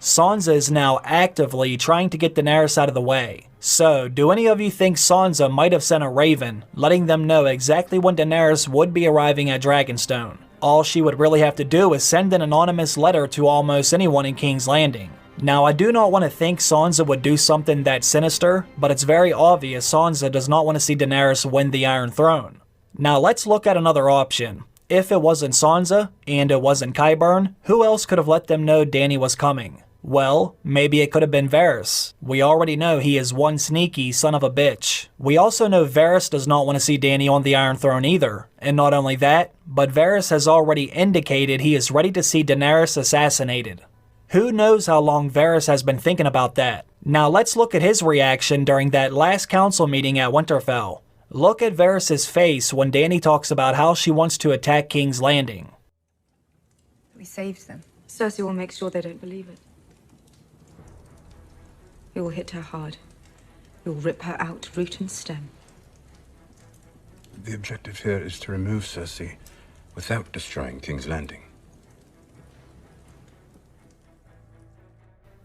Sansa is now actively trying to get Daenerys out of the way. So, do any of you think Sansa might have sent a raven, letting them know exactly when Daenerys would be arriving at Dragonstone? All she would really have to do is send an anonymous letter to almost anyone in King's Landing. Now, I do not want to think Sansa would do something that sinister, but it's very obvious Sansa does not want to see Daenerys win the Iron Throne. Now, let's look at another option. If it wasn't Sansa, and it wasn't Qyburn, who else could have let them know Dany was coming? Well, maybe it could have been Varys. We already know he is one sneaky son of a bitch. We also know Varys does not want to see Dany on the Iron Throne either. And not only that, but Varys has already indicated he is ready to see Daenerys assassinated. Who knows how long Varys has been thinking about that? Now let's look at his reaction during that last council meeting at Winterfell. Look at Varys' face when Dany talks about how she wants to attack King's Landing. We saved them. Cersei will make sure they don't believe it. We will hit her hard. We will rip her out, root and stem. The objective here is to remove Cersei without destroying King's Landing.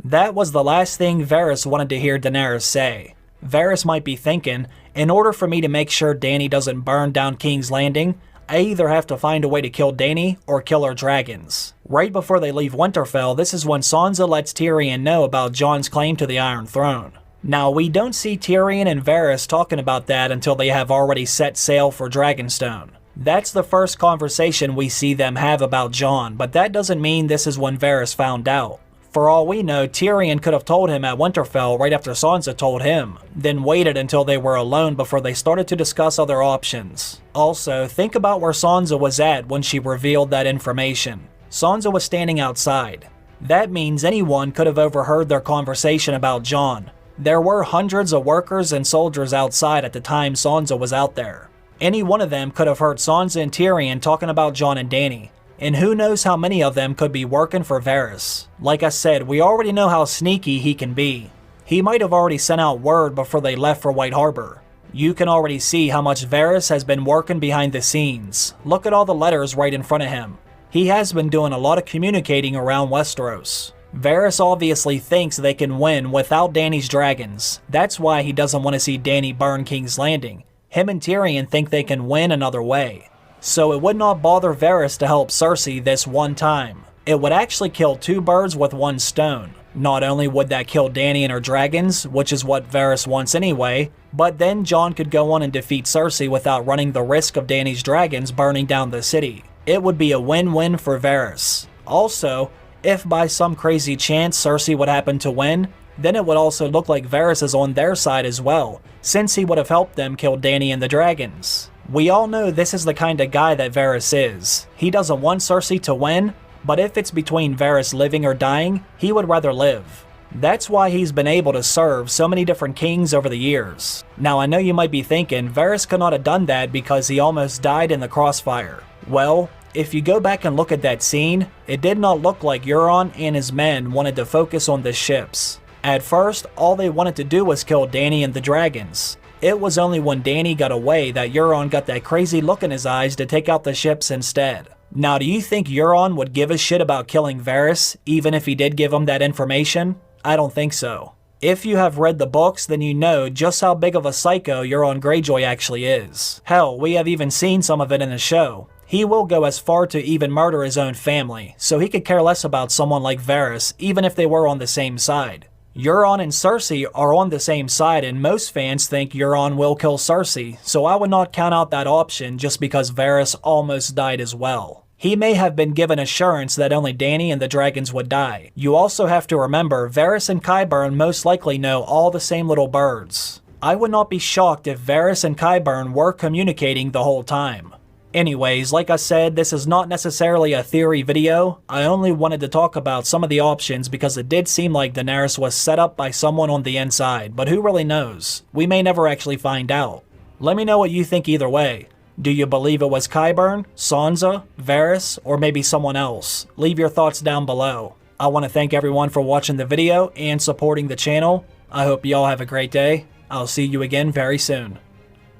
That was the last thing Varys wanted to hear Daenerys say. Varys might be thinking, in order for me to make sure Dany doesn't burn down King's Landing, I either have to find a way to kill Dany or kill her dragons. Right before they leave Winterfell, this is when Sansa lets Tyrion know about Jon's claim to the Iron Throne. Now, we don't see Tyrion and Varys talking about that until they have already set sail for Dragonstone. That's the first conversation we see them have about Jon, but that doesn't mean this is when Varys found out. For all we know, Tyrion could have told him at Winterfell right after Sansa told him, then waited until they were alone before they started to discuss other options. Also, think about where Sansa was at when she revealed that information. Sansa was standing outside. That means anyone could have overheard their conversation about Jon. There were hundreds of workers and soldiers outside at the time Sansa was out there. Any one of them could have heard Sansa and Tyrion talking about Jon and Dany. And who knows how many of them could be working for Varys. Like I said, we already know how sneaky he can be. He might have already sent out word before they left for White Harbor. You can already see how much Varys has been working behind the scenes. Look at all the letters right in front of him. He has been doing a lot of communicating around Westeros. Varys obviously thinks they can win without Dany's dragons. That's why he doesn't want to see Dany burn King's Landing. Him and Tyrion think they can win another way. So it would not bother Varys to help Cersei this one time. It would actually kill two birds with one stone. Not only would that kill Dany and her dragons, which is what Varys wants anyway, but then Jon could go on and defeat Cersei without running the risk of Dany's dragons burning down the city. It would be a win-win for Varys. Also, if by some crazy chance Cersei would happen to win, then it would also look like Varys is on their side as well, since he would have helped them kill Dany and the dragons. We all know this is the kind of guy that Varys is. He doesn't want Cersei to win, but if it's between Varys living or dying, he would rather live. That's why he's been able to serve so many different kings over the years. Now, I know you might be thinking, Varys could not have done that because he almost died in the crossfire. Well, if you go back and look at that scene, it did not look like Euron and his men wanted to focus on the ships. At first, all they wanted to do was kill Dany and the dragons. It was only when Dany got away that Euron got that crazy look in his eyes to take out the ships instead. Now, do you think Euron would give a shit about killing Varys, even if he did give him that information? I don't think so. If you have read the books, then you know just how big of a psycho Euron Greyjoy actually is. Hell, we have even seen some of it in the show. He will go as far to even murder his own family, so he could care less about someone like Varys, even if they were on the same side. Euron and Cersei are on the same side, and most fans think Euron will kill Cersei, so I would not count out that option just because Varys almost died as well. He may have been given assurance that only Dany and the dragons would die. You also have to remember, Varys and Qyburn most likely know all the same little birds. I would not be shocked if Varys and Qyburn were communicating the whole time. Anyways, like I said, this is not necessarily a theory video. I only wanted to talk about some of the options because it did seem like Daenerys was set up by someone on the inside, but who really knows? We may never actually find out. Let me know what you think either way. Do you believe it was Qyburn, Sansa, Varys, or maybe someone else? Leave your thoughts down below. I want to thank everyone for watching the video and supporting the channel. I hope y'all have a great day. I'll see you again very soon.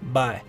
Bye.